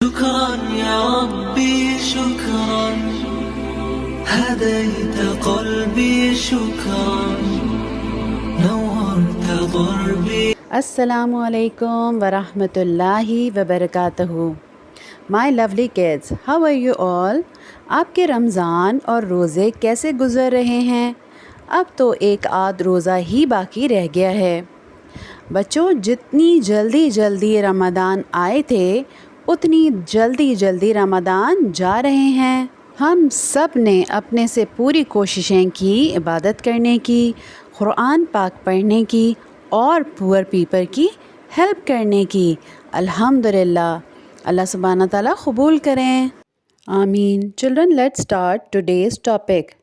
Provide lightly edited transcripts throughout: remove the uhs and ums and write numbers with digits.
شكرا يا ربي شكرا هديت قلبي شكرا نورت ضربي. السلام علیکم ورحمۃ اللہ وبرکاتہ. My lovely kids, how are you all? آپ کے رمضان اور روزے کیسے گزر رہے ہیں؟ اب تو ایک آدھ روزہ ہی باقی رہ گیا ہے. بچوں، جتنی جلدی رمضان آئے تھے اتنی جلدی رمضان جا رہے ہیں. ہم سب نے اپنے سے پوری کوششیں کی عبادت کرنے کی، قرآن پاک پڑھنے کی اور پور پیپل کی ہیلپ کرنے کی. الحمدللہ، اللہ سبحانہ تعالیٰ قبول کریں، آمین. Children, let's start today's topic,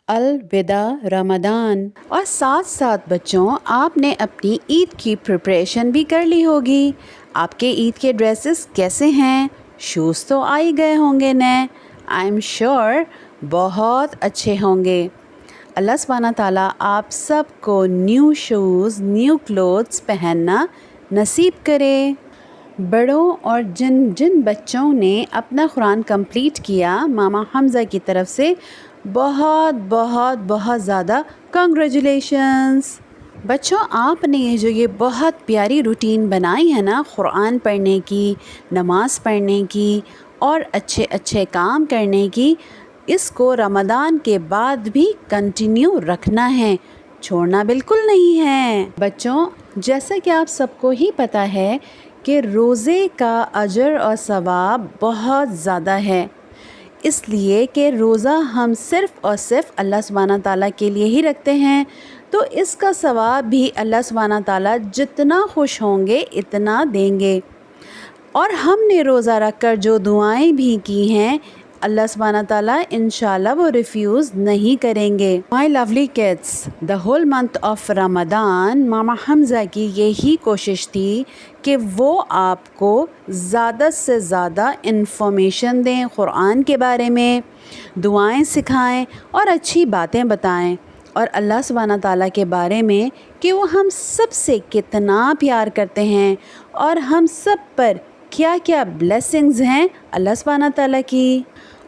الوداع رمضان. اور ساتھ بچوں، آپ نے اپنی عید کی پریپریشن بھی کر لی ہوگی. آپ کے عید کے ڈریسز کیسے ہیں؟ شوز تو آ ہی گئے ہوں گے نئے. آئی ایم شیور بہت اچھے ہوں گے. اللہ سبحانہ تعالیٰ آپ سب کو نیو شوز، نیو کلوتھس پہننا نصیب کرے. بڑوں اور جن بچوں نے اپنا قرآن کمپلیٹ کیا، ماما حمزہ کی طرف سے بہت زیادہ کنگریچولیشنز. بچوں، آپ نے یہ بہت پیاری روٹین بنائی ہے نا، قرآن پڑھنے کی، نماز پڑھنے کی اور اچھے کام کرنے کی، اس کو رمضان کے بعد بھی کنٹینیو رکھنا ہے، چھوڑنا بالکل نہیں ہے. بچوں، جیسا کہ آپ سب کو ہی پتہ ہے کہ روزے کا اجر اور ثواب بہت زیادہ ہے، اس لیے کہ روزہ ہم صرف اور صرف اللہ سبحانہ تعالیٰ کے لیے ہی رکھتے ہیں، تو اس کا ثواب بھی اللہ سبحانہ تعالیٰ جتنا خوش ہوں گے اتنا دیں گے. اور ہم نے روزہ رکھ کر جو دعائیں بھی کی ہیں، اللہ سبحانہ تعالیٰ انشاءاللہ وہ ریفیوز نہیں کریں گے. My lovely kids, the whole month of Ramzan ماما حمزہ کی یہی کوشش تھی کہ وہ آپ کو زیادہ سے زیادہ انفارمیشن دیں قرآن کے بارے میں، دعائیں سکھائیں اور اچھی باتیں بتائیں، اور اللہ سبحانہ تعالیٰ کے بارے میں کہ وہ ہم سب سے کتنا پیار کرتے ہیں اور ہم سب پر کیا بلیسنگز ہیں اللہ سبحانہ تعالیٰ کی.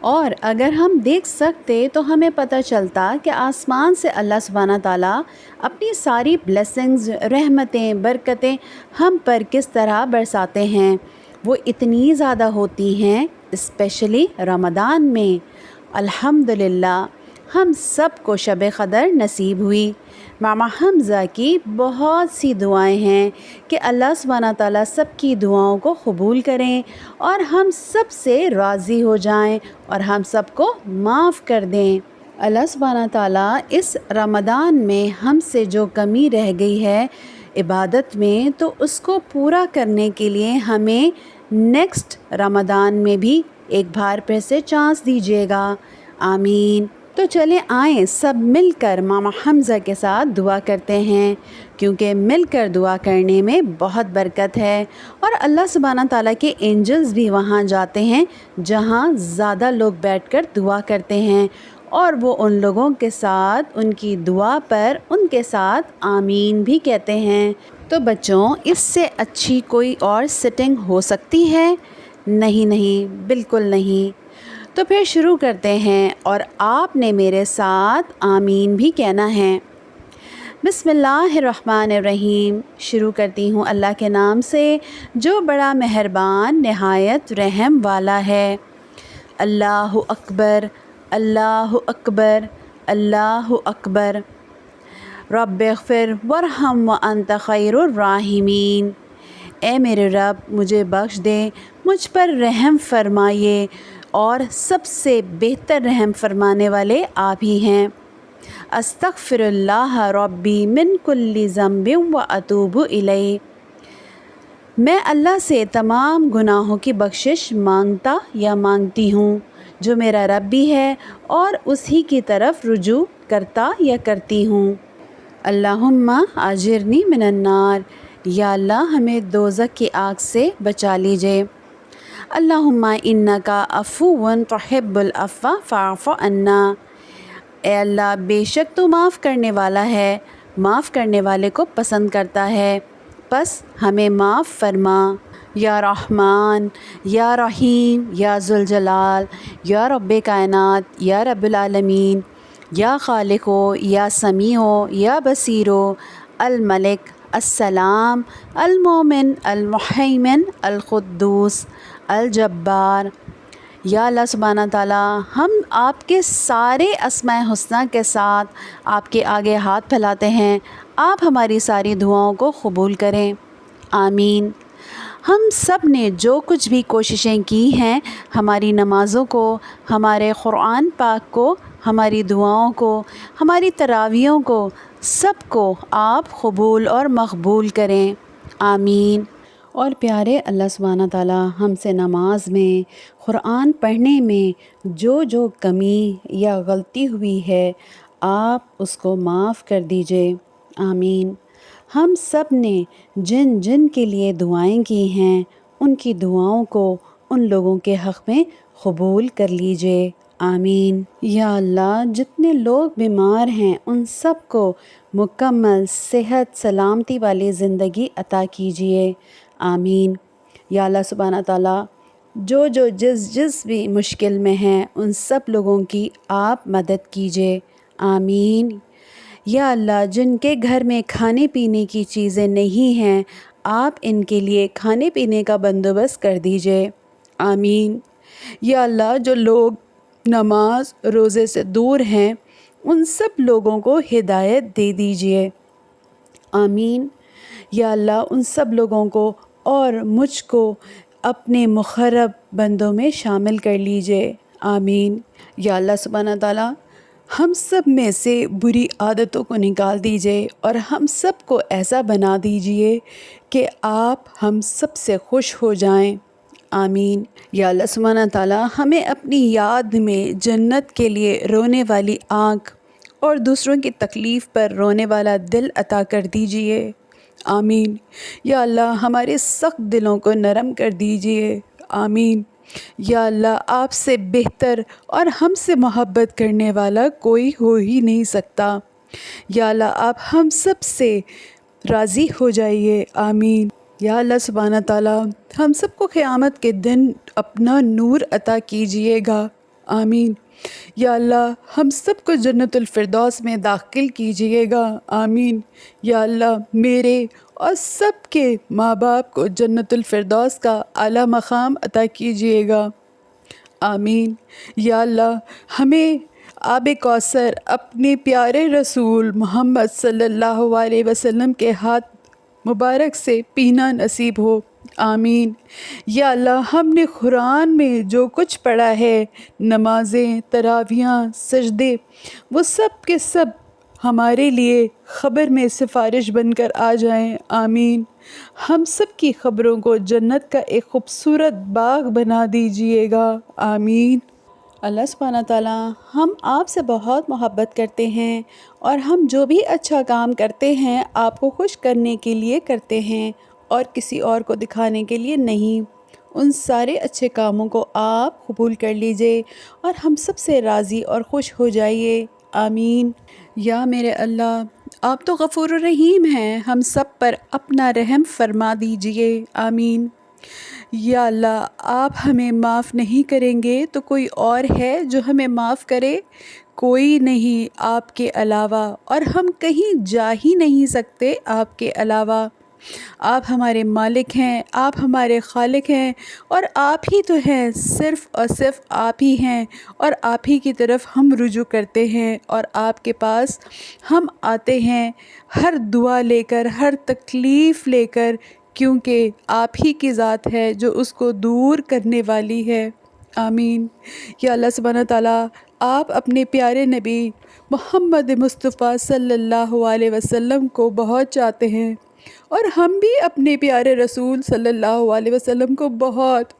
اور اگر ہم دیکھ سکتے تو ہمیں پتہ چلتا کہ آسمان سے اللہ سبحانہ تعالیٰ اپنی ساری بلیسنگز، رحمتیں، برکتیں ہم پر کس طرح برساتے ہیں. وہ اتنی زیادہ ہوتی ہیں اسپیشلی رمضان میں. الحمدللہ ہم سب کو شب قدر نصیب ہوئی. ماما حمزہ کی بہت سی دعائیں ہیں کہ اللہ سبحانہ تعالیٰ سب کی دعاؤں کو قبول کریں اور ہم سب سے راضی ہو جائیں اور ہم سب کو معاف کر دیں. اللہ سبحانہ تعالیٰ اس رمضان میں ہم سے جو کمی رہ گئی ہے عبادت میں، تو اس کو پورا کرنے کے لیے ہمیں نیکسٹ رمضان میں بھی ایک بار پھر سے چانس دیجیے گا، آمین. تو چلیں آئیں سب مل کر ماما حمزہ کے ساتھ دعا کرتے ہیں، کیونکہ مل کر دعا کرنے میں بہت برکت ہے، اور اللہ سبحانہ تعالیٰ کے اینجلز بھی وہاں جاتے ہیں جہاں زیادہ لوگ بیٹھ کر دعا کرتے ہیں، اور وہ ان لوگوں کے ساتھ ان کی دعا پر ان کے ساتھ آمین بھی کہتے ہیں. تو بچوں، اس سے اچھی کوئی اور سٹنگ ہو سکتی ہے؟ نہیں، بالکل نہیں. تو پھر شروع کرتے ہیں، اور آپ نے میرے ساتھ آمین بھی کہنا ہے. بسم اللہ الرحمن الرحیم. شروع کرتی ہوں اللہ کے نام سے جو بڑا مہربان نہایت رحم والا ہے. اللہ اکبر، اللہ اکبر، اللہ اکبر. رب اغفر وارحم وانت خیر الراحمین. اے میرے رب، مجھے بخش دے، مجھ پر رحم فرمائیے، اور سب سے بہتر رحم فرمانے والے آپ ہی ہیں. استغفر اللہ ربی من کل ذنب واتوب الیہ. میں اللہ سے تمام گناہوں کی بخشش مانگتا یا مانگتی ہوں جو میرا رب بھی ہے، اور اسی کی طرف رجوع کرتا یا کرتی ہوں. اللہم اجرنی من النار. یا اللہ، ہمیں دوزخ کی آگ سے بچا لیجئے. اللہم انکا عفو تحب العفو فاعف عنا. اے اللہ، بے شک تو معاف کرنے والا ہے، معاف کرنے والے کو پسند کرتا ہے، پس ہمیں معاف فرما. یا رحمان یا رحیم یا ذوالجلال یا رب کائنات یا رب العالمین یا خالق ہو یا سمیع ہو یا بصیر ہو، الملک، السلام، المومن، المحیمن، القدوس، الجبار۔ یا اللہ سبحانہ تعالیٰ، ہم آپ کے سارے اسماء حسنہ کے ساتھ آپ کے آگے ہاتھ پھیلاتے ہیں، آپ ہماری ساری دعاؤں کو قبول کریں، آمین۔ ہم سب نے جو کچھ بھی کوششیں کی ہیں، ہماری نمازوں کو، ہمارے قرآن پاک کو، ہماری دعاؤں کو، ہماری تراویحوں کو، سب کو آپ قبول اور مقبول کریں، آمین۔ اور پیارے اللہ سبحانہ تعالیٰ ہم سے نماز میں، قرآن پڑھنے میں جو کمی یا غلطی ہوئی ہے، آپ اس کو معاف کر دیجئے، آمین۔ ہم سب نے جن جن کے لیے دعائیں کی ہیں، ان کی دعاؤں کو ان لوگوں کے حق میں قبول کر لیجئے، آمین۔ یا اللہ، جتنے لوگ بیمار ہیں ان سب کو مکمل صحت سلامتی والی زندگی عطا کیجئے، آمین۔ یا اللہ سبحانہ تعالیٰ، جو جس بھی مشکل میں ہیں ان سب لوگوں کی آپ مدد کیجئے، آمین۔ یا اللہ، جن کے گھر میں کھانے پینے کی چیزیں نہیں ہیں، آپ ان کے لیے کھانے پینے کا بندوبست کر دیجئے، آمین۔ یا اللہ، جو لوگ نماز روزے سے دور ہیں ان سب لوگوں کو ہدایت دے دیجئے، آمین۔ یا اللہ، ان سب لوگوں کو اور مجھ کو اپنے مقرب بندوں میں شامل کر لیجئے، آمین۔ یا اللہ سبحانہ تعالیٰ، ہم سب میں سے بری عادتوں کو نکال دیجئے اور ہم سب کو ایسا بنا دیجئے کہ آپ ہم سب سے خوش ہو جائیں، آمین۔ یا اللہ سبحانہ تعالیٰ، ہمیں اپنی یاد میں جنت کے لیے رونے والی آنکھ اور دوسروں کی تکلیف پر رونے والا دل عطا کر دیجئے، آمین۔ یا اللہ، ہمارے سخت دلوں کو نرم کر دیجئے، آمین۔ یا اللہ، آپ سے بہتر اور ہم سے محبت کرنے والا کوئی ہو ہی نہیں سکتا۔ یا اللہ، آپ ہم سب سے راضی ہو جائیے، آمین۔ یا اللہ سبحانہ تعالیٰ، ہم سب کو قیامت کے دن اپنا نور عطا کیجئے گا، آمین۔ یا اللہ، ہم سب کو جنت الفردوس میں داخل کیجئے گا، آمین۔ یا اللہ، میرے اور سب کے ماں باپ کو جنت الفردوس کا اعلیٰ مقام عطا کیجئے گا، آمین۔ یا اللہ، ہمیں آب کوثر اپنے پیارے رسول محمد صلی اللہ علیہ وسلم کے ہاتھ مبارک سے پینا نصیب ہو، آمین۔ یا اللہ، ہم نے قرآن میں جو کچھ پڑھا ہے، نمازیں، تراویحاں، سجدے، وہ سب کے سب ہمارے لیے خبر میں سفارش بن کر آ جائیں، آمین۔ ہم سب کی خبروں کو جنت کا ایک خوبصورت باغ بنا دیجئے گا، آمین۔ اللہ سبحانہ تعالیٰ، ہم آپ سے بہت محبت کرتے ہیں اور ہم جو بھی اچھا کام کرتے ہیں آپ کو خوش کرنے کے لیے کرتے ہیں اور کسی اور کو دکھانے کے لیے نہیں۔ ان سارے اچھے کاموں کو آپ قبول کر لیجئے اور ہم سب سے راضی اور خوش ہو جائیے، آمین۔ یا میرے اللہ، آپ تو غفور الرحیم ہیں، ہم سب پر اپنا رحم فرما دیجئے، آمین۔ یا اللہ، آپ ہمیں معاف نہیں کریں گے تو کوئی اور ہے جو ہمیں معاف کرے؟ کوئی نہیں آپ کے علاوہ، اور ہم کہیں جا ہی نہیں سکتے آپ کے علاوہ۔ آپ ہمارے مالک ہیں، آپ ہمارے خالق ہیں، اور آپ ہی تو ہیں، صرف اور صرف آپ ہی ہیں، اور آپ ہی کی طرف ہم رجوع کرتے ہیں اور آپ کے پاس ہم آتے ہیں ہر دعا لے کر، ہر تکلیف لے کر، کیونکہ آپ ہی کی ذات ہے جو اس کو دور کرنے والی ہے، آمین۔ یا اللہ سبحانہ تعالیٰ، آپ اپنے پیارے نبی محمد مصطفیٰ صلی اللہ علیہ وسلم کو بہت چاہتے ہیں، اور ہم بھی اپنے پیارے رسول صلی اللہ علیہ وسلم کو بہت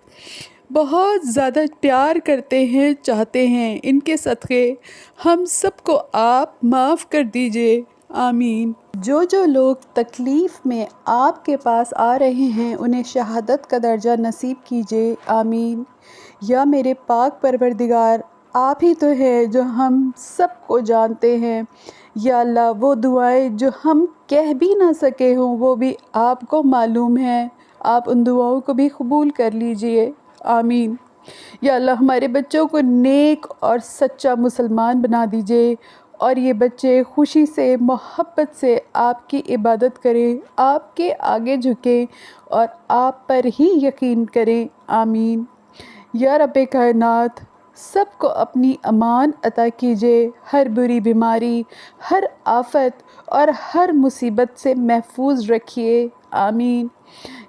بہت زیادہ پیار کرتے ہیں، چاہتے ہیں۔ ان کے صدقے ہم سب کو آپ معاف کر دیجئے، آمین۔ جو لوگ تکلیف میں آپ کے پاس آ رہے ہیں انہیں شہادت کا درجہ نصیب کیجئے، آمین۔ یا میرے پاک پروردگار، آپ ہی تو ہے جو ہم سب کو جانتے ہیں۔ یا اللہ، وہ دعائیں جو ہم کہہ بھی نہ سکے ہوں وہ بھی آپ کو معلوم ہیں، آپ ان دعاؤں کو بھی قبول کر لیجئے، آمین۔ یا اللہ ہمارے بچوں کو نیک اور سچا مسلمان بنا دیجئے، اور یہ بچے خوشی سے محبت سے آپ کی عبادت کریں، آپ کے آگے جھکیں اور آپ پر ہی یقین کریں، آمین۔ یا رب کائنات، سب کو اپنی امان عطا کیجئے، ہر بری بیماری، ہر آفت اور ہر مصیبت سے محفوظ رکھیے، آمین۔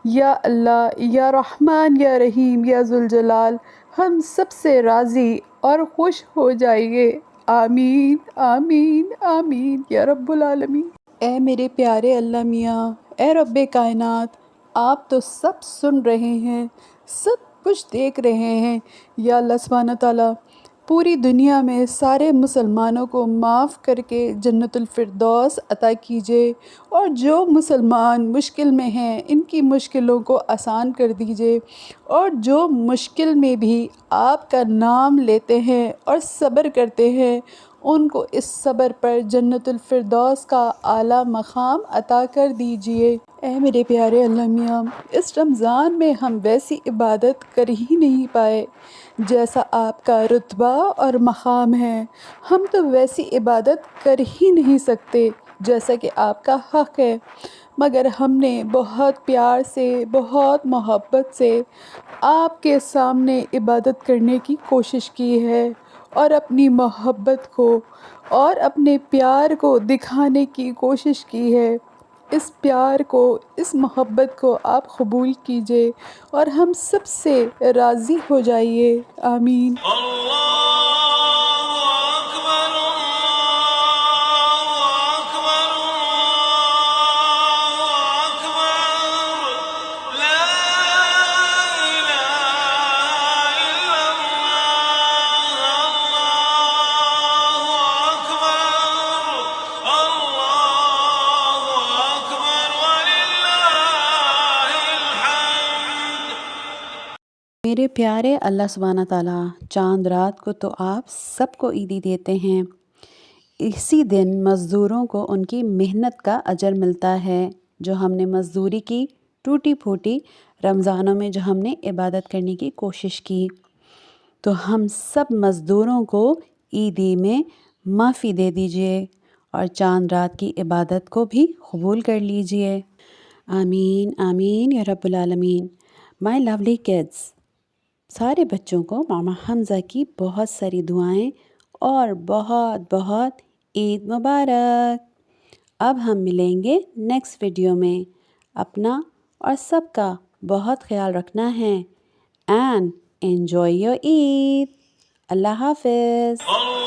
یا اللہ، یا رحمان، یا رحیم، یا ذوالجلال، ہم سب سے راضی اور خوش ہو جائیے، آمین آمین آمین یا رب العالمین۔ اے میرے پیارے اللہ میاں، اے رب کائنات، آپ تو سب سن رہے ہیں، سب کچھ دیکھ رہے ہیں۔ یا اللہ سبحانہ تعالیٰ، پوری دنیا میں سارے مسلمانوں کو معاف کر کے جنت الفردوس عطا کیجئے، اور جو مسلمان مشکل میں ہیں ان کی مشکلوں کو آسان کر دیجئے، اور جو مشکل میں بھی آپ کا نام لیتے ہیں اور صبر کرتے ہیں ان کو اس صبر پر جنت الفردوس کا اعلیٰ مقام عطا کر دیجئے۔ اے میرے پیارے اللہ میاں، اس رمضان میں ہم ویسی عبادت کر ہی نہیں پائے جیسا آپ کا رتبہ اور مقام ہے، ہم تو ویسی عبادت کر ہی نہیں سکتے جیسا کہ آپ کا حق ہے، مگر ہم نے بہت پیار سے، بہت محبت سے آپ کے سامنے عبادت کرنے کی کوشش کی ہے، اور اپنی محبت کو اور اپنے پیار کو دکھانے کی کوشش کی ہے۔ اس پیار کو، اس محبت کو آپ قبول کیجئے اور ہم سب سے راضی ہو جائیے، آمین۔ میرے پیارے اللہ سبحانہ تعالیٰ، چاند رات کو تو آپ سب کو عیدی دیتے ہیں، اسی دن مزدوروں کو ان کی محنت کا اجر ملتا ہے، جو ہم نے مزدوری کی ٹوٹی پھوٹی رمضانوں میں، جو ہم نے عبادت کرنے کی کوشش کی، تو ہم سب مزدوروں کو عیدی میں معافی دے دیجئے اور چاند رات کی عبادت کو بھی قبول کر لیجئے، آمین آمین یا رب العالمین۔ مائی لولی کڈس، سارے بچوں کو ماما حمزہ کی بہت ساری دعائیں اور بہت بہت عید مبارک۔ اب ہم ملیں گے نیکسٹ ویڈیو میں، اپنا اور سب کا بہت خیال رکھنا ہے، اینڈ انجوائے یور عید۔ اللہ حافظ۔